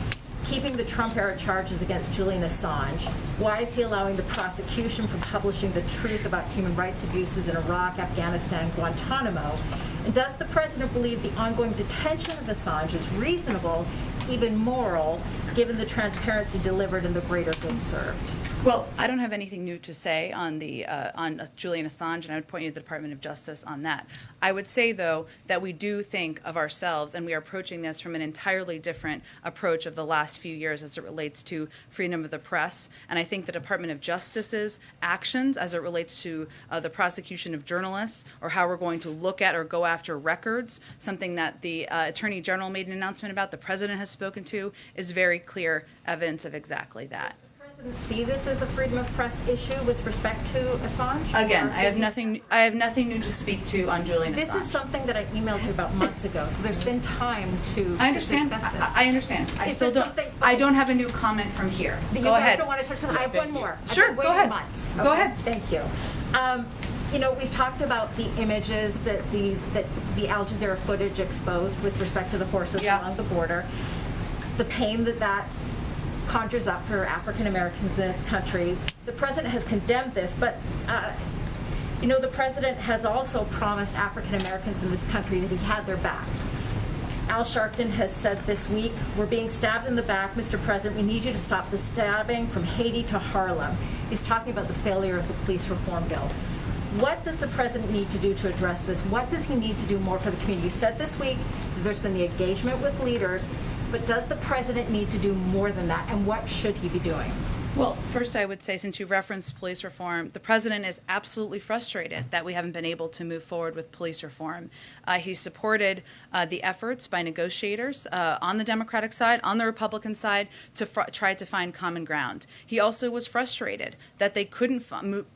keeping the Trump-era charges against Julian Assange? Why is he allowing the prosecution from publishing the truth about human rights abuses in Iraq, Afghanistan, Guantanamo? And does the president believe the ongoing detention of Assange is reasonable, even moral, given the transparency delivered and the greater good served? Well, I don't have anything new to say on Julian Assange, and I would point you to the Department of Justice on that. I would say, though, that we do think of ourselves, and we are approaching this from an entirely different approach of the last few years as it relates to freedom of the press. And I think the Department of Justice's actions as it relates to the prosecution of journalists or how we're going to look at or go after records, something that the Attorney General made an announcement about, the President has spoken to, is very clear evidence of exactly that. See this as a freedom of press issue with respect to Assange? Again, Or I have is nothing. I have nothing new to speak to on Julian This Assange. is something that I emailed you about months ago, so there's been time to I understand. discuss this. I understand. I Is still this don't. something- I don't have a new comment from here. You Go guys ahead. don't want to touch this. I have one more. I've Sure, been go waiting ahead. months. Go Okay, ahead. Thank you. You know, we've talked about the images that the Al Jazeera footage exposed with respect to the horses along the border, the pain that conjures up for African Americans in this country. The president has condemned this, but you know, the president has also promised African Americans in this country that he had their back. Al Sharpton has said this week, "We're being stabbed in the back, Mr. President. We need you to stop the stabbing from Haiti to Harlem." He's talking about the failure of the police reform bill. What does the president need to do to address this? What does he need to do more for the community? You said this week there's been the engagement with leaders, but does the president need to do more than that, and what should he be doing? Well, first I would say, since you referenced police reform, the president is absolutely frustrated that we haven't been able to move forward with police reform. He supported the efforts by negotiators on the Democratic side, on the Republican side, to try to find common ground. He also was frustrated that they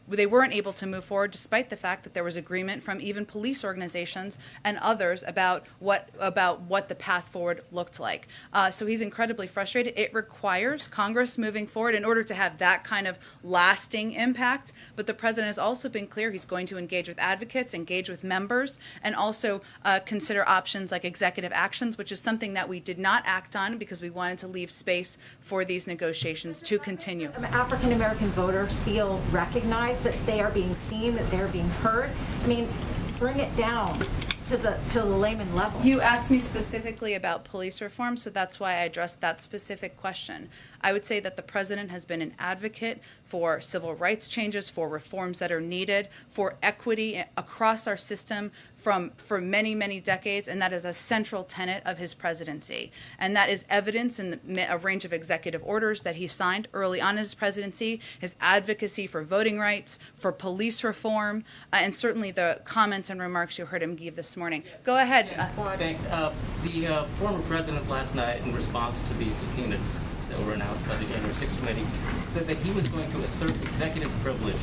they weren't able to move forward, despite the fact that there was agreement from even police organizations and others about what the path forward looked like. So he's incredibly frustrated. It requires Congress moving forward in order to have that kind of lasting impact. But the president has also been clear he's going to engage with advocates, engage with members, and also consider options like executive actions, which is something that we did not act on because we wanted to leave space for these negotiations to continue. African American voters feel recognized, that they are being seen, that they're being heard. I mean, bring it down to the layman level. You asked me specifically about police reform, so that's why I addressed that specific question. I would say that the president has been an advocate for civil rights changes, for reforms that are needed, for equity across our system for many, many decades, and that is a central tenet of his presidency. And that is evidence in a range of executive orders that he signed early on in his presidency, his advocacy for voting rights, for police reform, and certainly the comments and remarks you heard him give this morning. Go ahead. Thanks. The former president last night, in response to the subpoenas that were announced by the January 6th committee, said that he was going to assert executive privilege.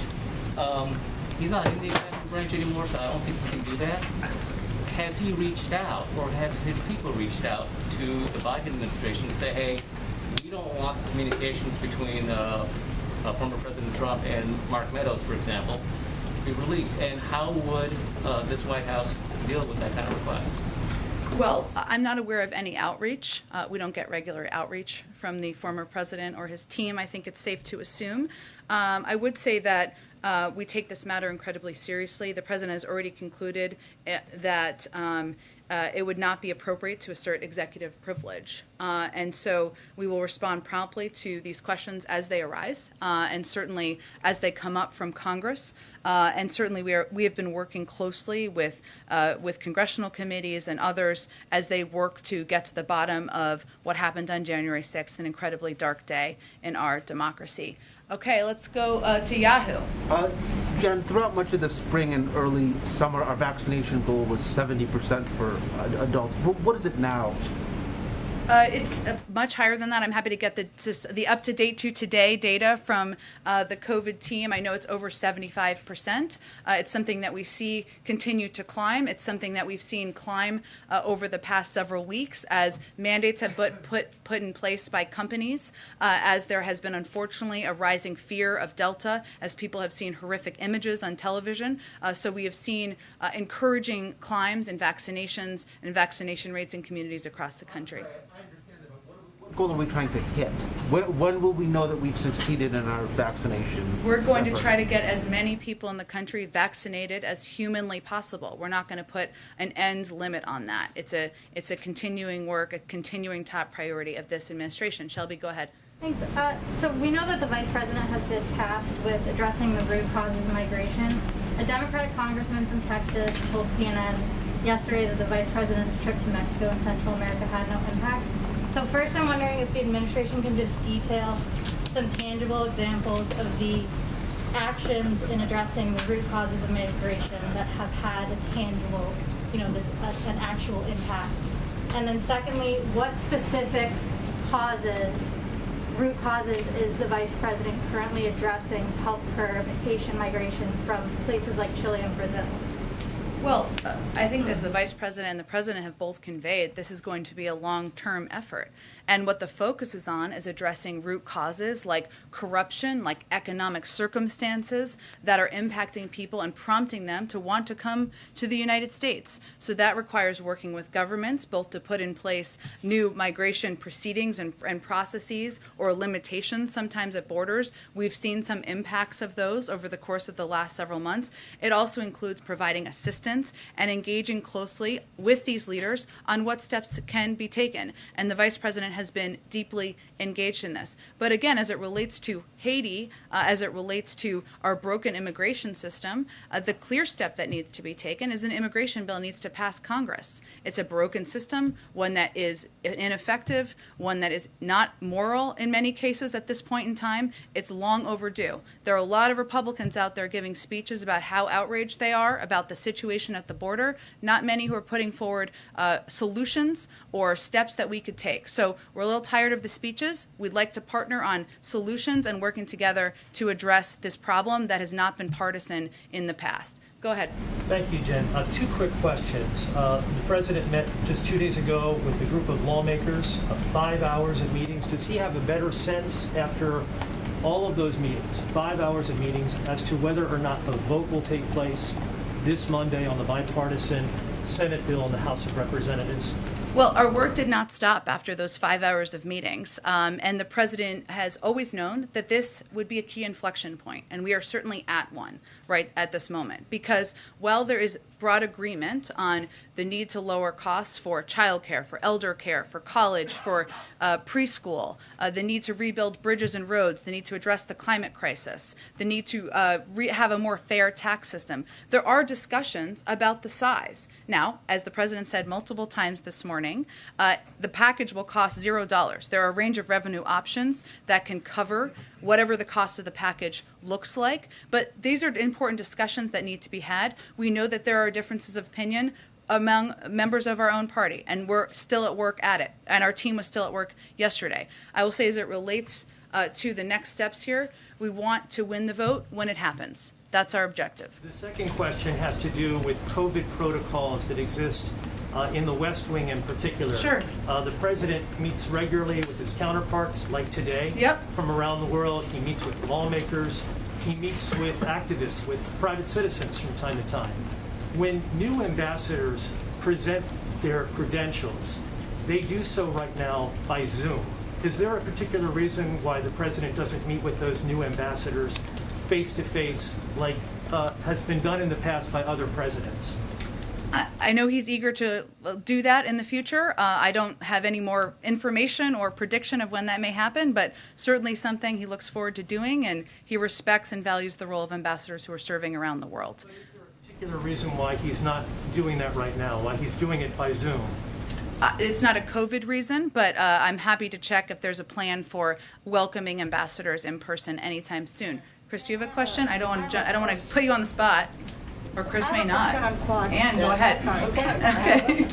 He's not in the executive branch anymore, so I don't think he can do that. Has he reached out, or has his people reached out to the Biden administration to say, hey, we don't want communications between former President Trump and Mark Meadows, for example, to be released? And how would this White House deal with that kind of request? Well, I'm not aware of any outreach. We don't get regular outreach from the former president or his team. I think it's safe to assume. I would say that we take this matter incredibly seriously. The president has already concluded that it would not be appropriate to assert executive privilege. And so we will respond promptly to these questions as they arise, and certainly as they come up from Congress. And certainly we have been working closely with congressional committees and others as they work to get to the bottom of what happened on January 6th, an incredibly dark day in our democracy. Okay, let's go to Yahoo. Jen, throughout much of the spring and early summer, our vaccination goal was 70% for adults. What is it now? It's much higher than that. I'm happy to get the up-to-date to today data from the COVID team. I know it's over 75%. It's something that we see continue to climb. It's something that we've seen climb over the past several weeks as mandates have been put in place by companies, as there has been, unfortunately, a rising fear of Delta, as people have seen horrific images on television. So we have seen encouraging climbs in vaccinations and vaccination rates in communities across the country. What goal are we trying to hit? When will we know that we've succeeded in our vaccination? We're going to effort? try to get as many people in the country vaccinated as humanly possible. We're not going to put an end limit on that. It's a continuing work, a continuing top priority of this administration. Shelby, go ahead. Thanks. So we know that the Vice President has been tasked with addressing the root causes of migration. A Democratic congressman from Texas told CNN yesterday that the Vice President's trip to Mexico and Central America had no impact. So first, I'm wondering if the administration can just detail some tangible examples of the actions in addressing the root causes of migration that have had a tangible, an actual impact. And then secondly, what specific causes root causes is the Vice President currently addressing to help curb Haitian migration from places like Chile and Brazil? Well, I think as the Vice President and the President have both conveyed, this is going to be a long-term effort. And what the focus is on is addressing root causes like corruption, like economic circumstances that are impacting people and prompting them to want to come to the United States. So that requires working with governments, both to put in place new migration proceedings and processes or limitations sometimes at borders. We've seen some impacts of those over the course of the last several months. It also includes providing assistance and engaging closely with these leaders on what steps can be taken. And the Vice President has been deeply engaged in this. But again, as it relates to Haiti, as it relates to our broken immigration system, the clear step that needs to be taken is an immigration bill needs to pass Congress. It's a broken system, one that is ineffective, one that is not moral in many cases at this point in time. It's long overdue. There are a lot of Republicans out there giving speeches about how outraged they are about the situation at the border, not many who are putting forward solutions or steps that we could take. So we're a little tired of the speeches. We'd like to partner on solutions and working together to address this problem that has not been partisan in the past. Go ahead. Thank you, Jen. Two quick questions. The President met just 2 days ago with a group of lawmakers, 5 hours of meetings. Does he have a better sense after all of those meetings, 5 hours of meetings, as to whether or not a vote will take place this Monday on the bipartisan Senate bill in the House of Representatives? Well, our work did not stop after those 5 hours of meetings, and the President has always known that this would be a key inflection point, and we are certainly at one right at this moment, because while there is broad agreement on the need to lower costs for childcare, for elder care, for college, for preschool, the need to rebuild bridges and roads, the need to address the climate crisis, the need to have a more fair tax system, there are discussions about the size. Now, as the President said multiple times this morning, the package will cost $0. There are a range of revenue options that can cover whatever the cost of the package looks like. But these are important discussions that need to be had. We know that there are differences of opinion among members of our own party, and we're still at work at it. And our team was still at work yesterday. I will say, as it relates to the next steps here, we want to win the vote when it happens. That's our objective. The second question has to do with COVID protocols that exist in the West Wing in particular. Sure. The President meets regularly with his counterparts, like today, from around the world. He meets with lawmakers. He meets with activists, with private citizens from time to time. When new ambassadors present their credentials, they do so right now by Zoom. Is there a particular reason why the President doesn't meet with those new ambassadors face-to-face like has been done in the past by other presidents? I know he's eager to do that in the future. I don't have any more information or prediction of when that may happen, but certainly something he looks forward to doing, and he respects and values the role of ambassadors who are serving around the world. But is there a particular reason why he's not doing that right now, why he's doing it by Zoom? It's not a COVID reason, but I'm happy to check if there's a plan for welcoming ambassadors in person anytime soon. Chris, do you have a question? I don't want to put you on the spot. Or Chris may not. And go ahead. Sorry. Okay.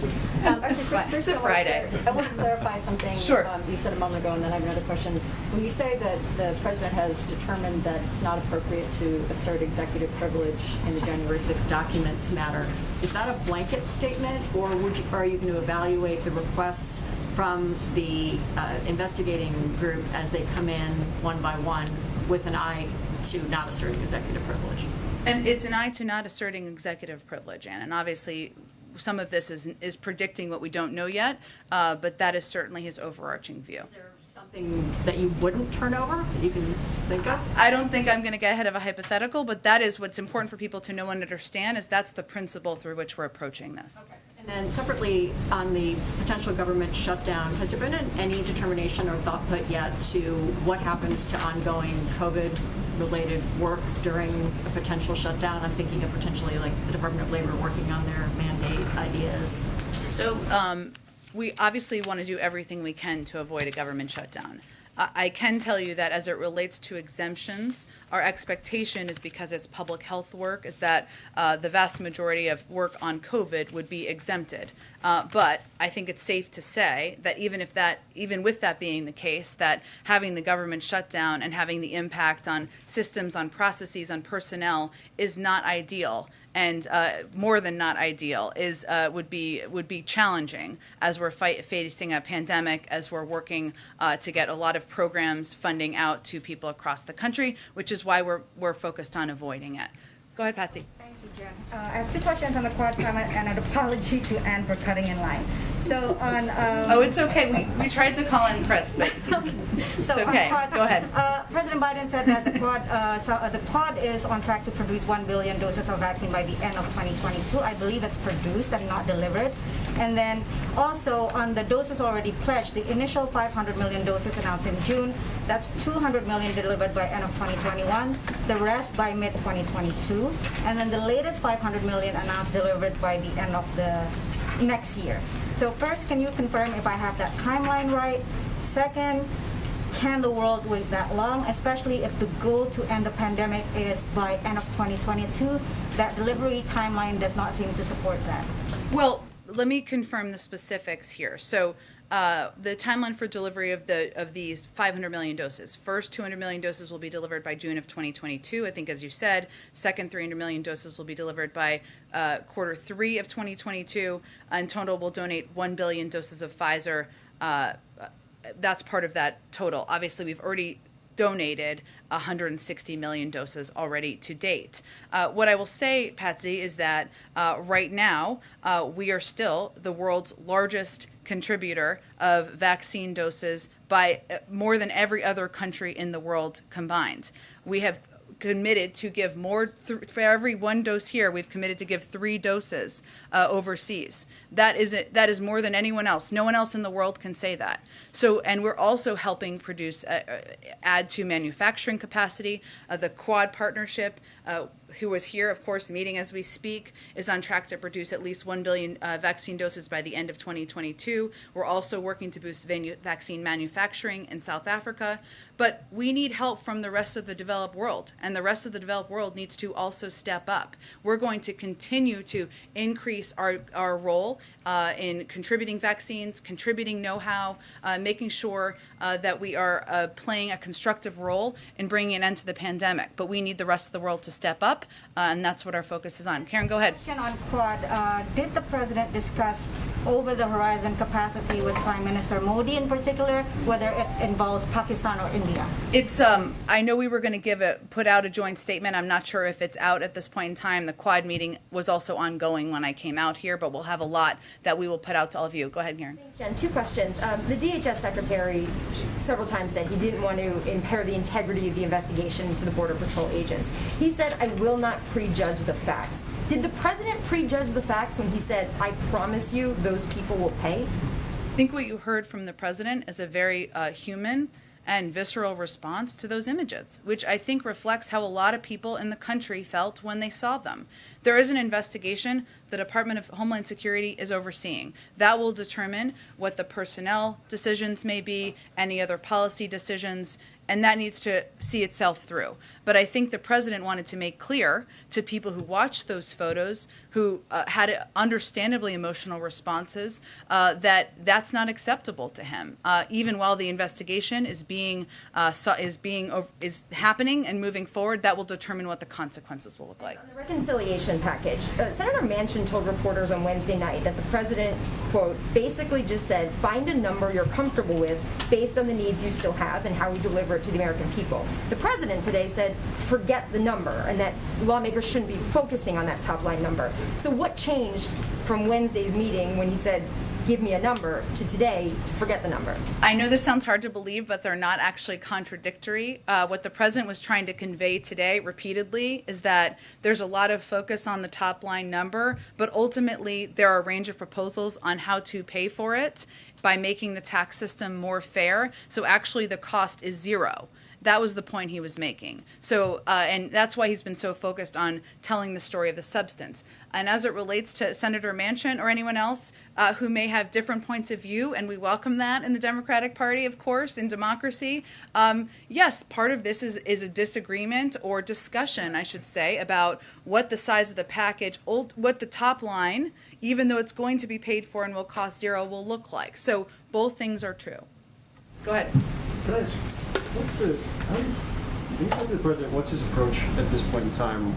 It's a Friday. I want to clarify something you said a moment ago, and then I have another question. When you say that the President has determined that it's not appropriate to assert executive privilege in the January 6th documents matter, is that a blanket statement, or are you going to evaluate the requests from the investigating group as they come in one by one with an eye to not asserting executive privilege? And it's an eye to not asserting executive privilege, Ann. And obviously, some of this is predicting what we don't know yet, but that is certainly his overarching view. Is there something that you wouldn't turn over that you can think of? I don't think I'm going to get ahead of a hypothetical, but that is what's important for people to know and understand, is that's the principle through which we're approaching this. Okay. And then separately, on the potential government shutdown, has there been any determination or thought put yet to what happens to ongoing COVID-related work during a potential shutdown? I'm thinking of potentially like the Department of Labor working on their mandate ideas. So we obviously want to do everything we can to avoid a government shutdown. I can tell you that as it relates to exemptions, our expectation is, because it's public health work, is that the vast majority of work on COVID would be exempted. But I think it's safe to say that even with that being the case, that having the government shut down and having the impact on systems, on processes, on personnel is not ideal. And more than not ideal would be challenging as we're facing a pandemic, as we're working to get a lot of programs funding out to people across the country, which is why we're focused on avoiding it. Go ahead, Patsy. Thank you, Jen. I have two questions on the Quad Summit and an apology to Anne for cutting in line. So on. Oh, it's okay. We tried to call in Chris, but it's okay. Go ahead. President Biden said that the Quad is on track to produce 1 billion doses of vaccine by the end of 2022. I believe that's produced and not delivered. And then also on the doses already pledged, the initial 500 million doses announced in June, that's 200 million delivered by end of 2021, the rest by mid-2022, and then the latest 500 million announced delivered by the end of the next year. So first, can you confirm if I have that timeline right? Second, can the world wait that long, especially if the goal to end the pandemic is by end of 2022? That delivery timeline does not seem to support that. Well, let me confirm the specifics here. So the timeline for delivery of these 500 million doses. First 200 million doses will be delivered by June of 2022. I think, as you said, second 300 million doses will be delivered by Q3 of 2022. In total, we'll donate 1 billion doses of Pfizer. That's part of that total. Obviously, we've already donated 160 million doses already to date. What I will say, Patsy, is that right now we are still the world's largest contributor of vaccine doses by more than every other country in the world combined. We have committed to give more for every one dose here. We've committed to give 3 doses overseas. That is more than anyone else. No one else in the world can say that. So, and we're also helping produce, add to manufacturing capacity. The Quad partnership, who was here, of course, meeting as we speak, is on track to produce at least 1 billion vaccine doses by the end of 2022. We're also working to boost vaccine manufacturing in South Africa. But we need help from the rest of the developed world, and the rest of the developed world needs to also step up. We're going to continue to increase our role in contributing vaccines, contributing know-how, making sure that we are playing a constructive role in bringing an end to the pandemic. But we need the rest of the world to step up, and that's what our focus is on. Karen, go ahead. Question on Quad. Did the president discuss over-the-horizon capacity with Prime Minister Modi in particular, whether it involves Pakistan or India? It's I know we were going to put out a joint statement. I'm not sure if it's out at this point in time. The Quad meeting was also ongoing when I came out here, but we'll have a lot that we will put out to all of you. Go ahead, Karen. Thanks, Jen. 2 questions. The DHS secretary several times said he didn't want to impair the integrity of the investigation into the Border Patrol agents. He said, "I will not prejudge the facts." Did the president prejudge the facts when he said, "I promise you those people will pay"? I think what you heard from the president is a very human and visceral response to those images, which I think reflects how a lot of people in the country felt when they saw them. There is an investigation the Department of Homeland Security is overseeing. That will determine what the personnel decisions may be, any other policy decisions, and that needs to see itself through. But I think the president wanted to make clear to people who watched those photos, who had understandably emotional responses, that that's not acceptable to him. Even while the investigation is happening and moving forward, that will determine what the consequences will look like. On the reconciliation package, Senator Manchin told reporters on Wednesday night that the president, quote, basically just said, find a number you're comfortable with based on the needs you still have and how we deliver it to the American people. The president today said, forget the number, and that lawmakers shouldn't be focusing on that top line number. So what changed from Wednesday's meeting when he said, give me a number, to today to forget the number? I know this sounds hard to believe, but they're not actually contradictory. What the president was trying to convey today repeatedly is that there's a lot of focus on the top line number, but ultimately there are a range of proposals on how to pay for it by making the tax system more fair. So actually the cost is zero. That was the point he was making. So, and that's why he's been so focused on telling the story of the substance. And as it relates to Senator Manchin or anyone else who may have different points of view, and we welcome that in the Democratic Party, of course, in democracy, yes, part of this is a disagreement or discussion, I should say, about what the size of the package, what the top line, even though it's going to be paid for and will cost zero, will look like. So both things are true. Go ahead. Can I ask, what's his approach at this point in time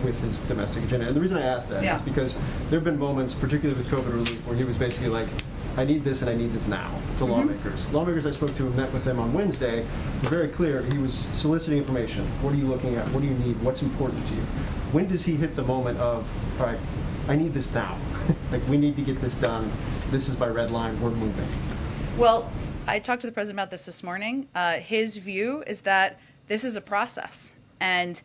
with his domestic agenda? And the reason I ask that is because there have been moments, particularly with COVID relief, where he was basically like, I need this and I need this now to lawmakers. Lawmakers I spoke to and met with them on Wednesday were very clear. He was soliciting information. What are you looking at? What do you need? What's important to you? When does he hit the moment of, all right, I need this now. Like, we need to get this done. This is my red line. We're moving. Well, I talked to the president about this morning. His view is that this is a process, and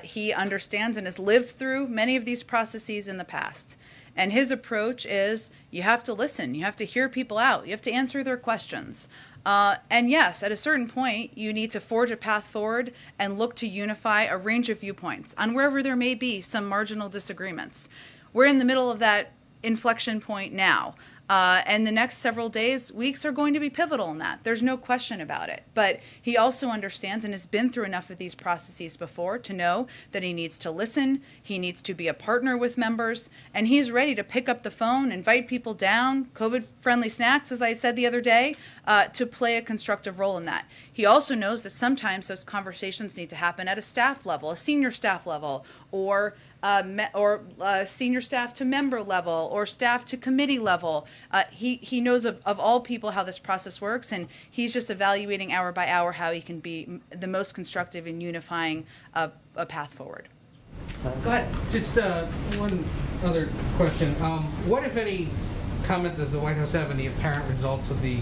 he understands and has lived through many of these processes in the past. And his approach is you have to listen. You have to hear people out. You have to answer their questions. And yes, at a certain point, you need to forge a path forward and look to unify a range of viewpoints on wherever there may be some marginal disagreements. We're in the middle of that inflection point now. And the next several days, weeks are going to be pivotal in that. There's no question about it. But he also understands and has been through enough of these processes before to know that he needs to listen, he needs to be a partner with members, and he's ready to pick up the phone, invite people down, COVID-friendly snacks, as I said the other day, to play a constructive role in that. He also knows that sometimes those conversations need to happen at a staff level, a senior staff level, or senior staff to member level, or staff to committee level. He knows of all people how this process works, and he's just evaluating hour by hour how he can be the most constructive in unifying a path forward. Go ahead. Just one other question. What, if any, comment does the White House have on the apparent results of the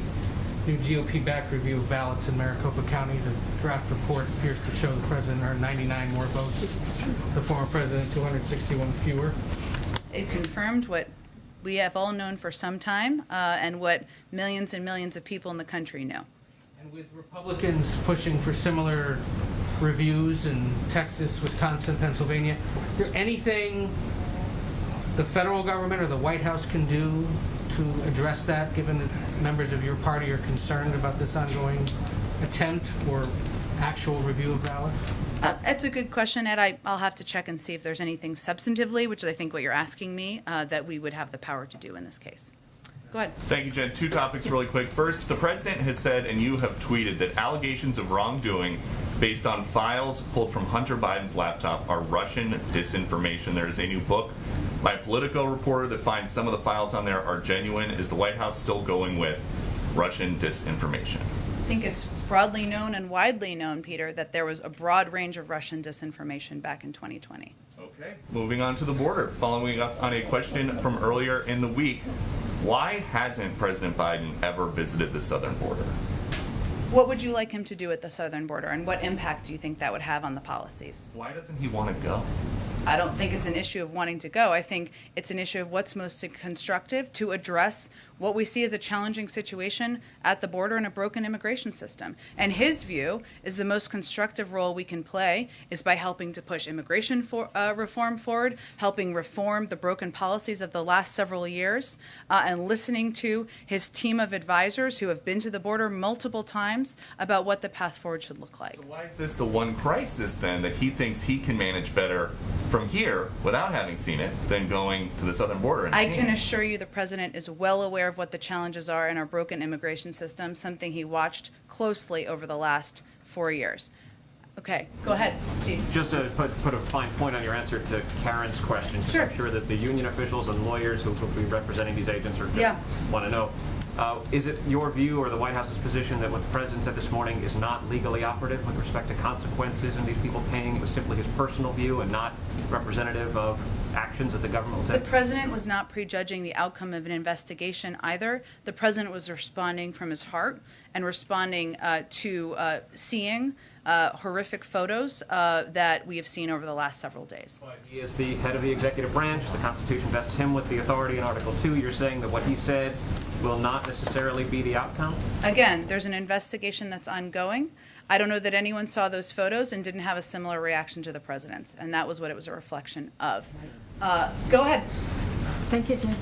new GOP-backed review of ballots in Maricopa County? The draft report appears to show the president earned 99 more votes, the former president 261 fewer. It confirmed what we have all known for some time, and what millions and millions of people in the country know. And with Republicans pushing for similar reviews in Texas, Wisconsin, Pennsylvania, is there anything the federal government or the White House can do to address that, given that members of your party are concerned about this ongoing attempt or actual review of ballots? That's a good question, Ed. I'll have to check and see if there's anything substantively, which is I think what you're asking me, that we would have the power to do in this case. Go ahead. Thank you, Jen. Two topics really quick. First, the president has said, and you have tweeted, that allegations of wrongdoing based on files pulled from Hunter Biden's laptop are Russian disinformation. There is a new book by a Politico reporter that finds some of the files on there are genuine. Is the White House still going with Russian disinformation? I think it's broadly known and widely known, Peter, that there was a broad range of Russian disinformation back in 2020. Okay. Moving on to the border. Following up on a question from earlier in the week, why hasn't President Biden ever visited the southern border? What would you like him to do at the southern border, and what impact do you think that would have on the policies? Why doesn't he want to go? I don't think it's an issue of wanting to go. I think it's an issue of what's most constructive to address what we see as a challenging situation at the border and a broken immigration system. And his view is the most constructive role we can play is by helping to push immigration reform forward, helping reform the broken policies of the last several years, and listening to his team of advisors who have been to the border multiple times about what the path forward should look like. So why is this the one crisis, then, that he thinks he can manage better from here without having seen it than going to the southern border and I seeing can it? assure you the president is well aware of what the challenges are in our broken immigration system, something he watched closely over the last 4 years. Okay, go ahead, Steve. Just to put a fine point on your answer to Karen's question, Sure. I'm sure that the union officials and lawyers who will be representing these agents are want to know. Is it your view or the White House's position that what the president said this morning is not legally operative with respect to consequences and these people paying? It was simply his personal view and not representative of actions that the government will The take? president was not prejudging the outcome of an investigation either. The president was responding from his heart and responding to seeing horrific photos that we have seen over the last several days. But he is the head of the executive branch. The Constitution vests him with the authority in Article 2. You're saying that what he said will not necessarily be the outcome? Again, there's an investigation that's ongoing. I don't know that anyone saw those photos and didn't have a similar reaction to the president's, and that was what it was a reflection of. Go ahead. Thank you, Jen.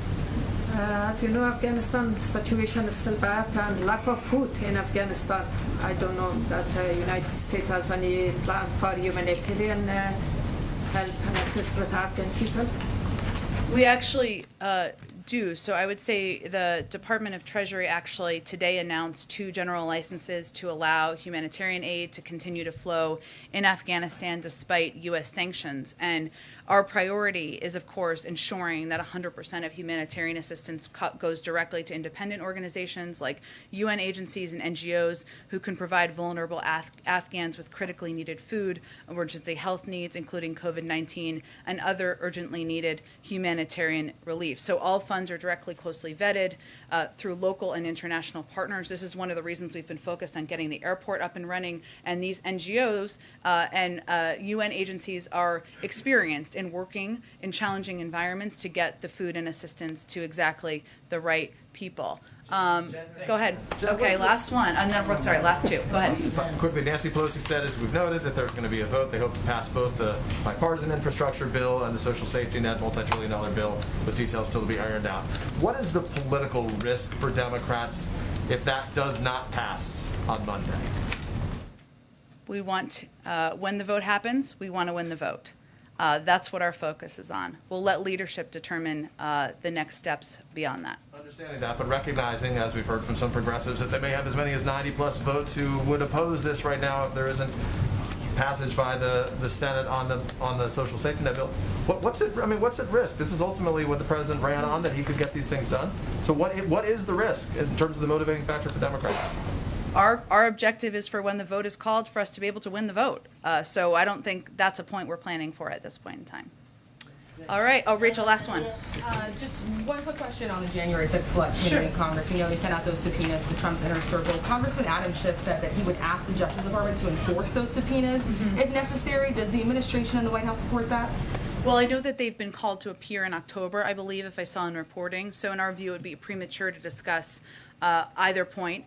As you know, Afghanistan's situation is still bad and lack of food in Afghanistan. I don't know that the United States has any plan for humanitarian help and assist with Afghan people. We actually do. So I would say the Department of Treasury actually today announced 2 general licenses to allow humanitarian aid to continue to flow in Afghanistan despite U.S. sanctions. And our priority is, of course, ensuring that 100% of humanitarian assistance goes directly to independent organizations like UN agencies and NGOs who can provide vulnerable Afghans with critically needed food, emergency health needs, including COVID-19, and other urgently needed humanitarian relief. So all funds are directly closely vetted through local and international partners. This is one of the reasons we've been focused on getting the airport up and running, and these NGOs and UN agencies are experienced in working in challenging environments to get the food and assistance to exactly the right people. Go ahead. Okay, last one. Sorry, last 2. Go ahead. Quickly, Nancy Pelosi said, as we've noted, that there's going to be a vote. They hope to pass both the bipartisan infrastructure bill and the social safety net multi-trillion-dollar bill, with details still to be ironed out. What is the political risk for Democrats if that does not pass on Monday? We want, when the vote happens, we want to win the vote. That's what our focus is on. We'll let leadership determine the next steps beyond that. Understanding that, but recognizing, as we've heard from some progressives, that they may have as many as 90-plus votes who would oppose this right now if there isn't passage by the Senate on the social safety net bill. What's at risk? This is ultimately what the president ran on, that he could get these things done. So what is the risk in terms of the motivating factor for Democrats? Our objective is for when the vote is called for us to be able to win the vote. So I don't think that's a point we're planning for at this point in time. All right. Oh, Rachel, last one. Just one quick question on the January 6th Select Committee in Congress. We know he sent out those subpoenas to Trump's inner circle. Congressman Adam Schiff said that he would ask the Justice Department to enforce those subpoenas if necessary. Does the administration and the White House support that? Well, I know that they've been called to appear in October, I believe, if I saw in reporting. So in our view, it would be premature to discuss either point,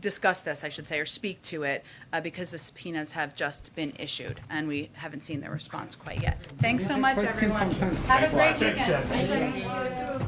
discuss this, I should say, or speak to it, because the subpoenas have just been issued, and we haven't seen their response quite yet. Thanks so much, everyone. Have a great weekend. Thank you.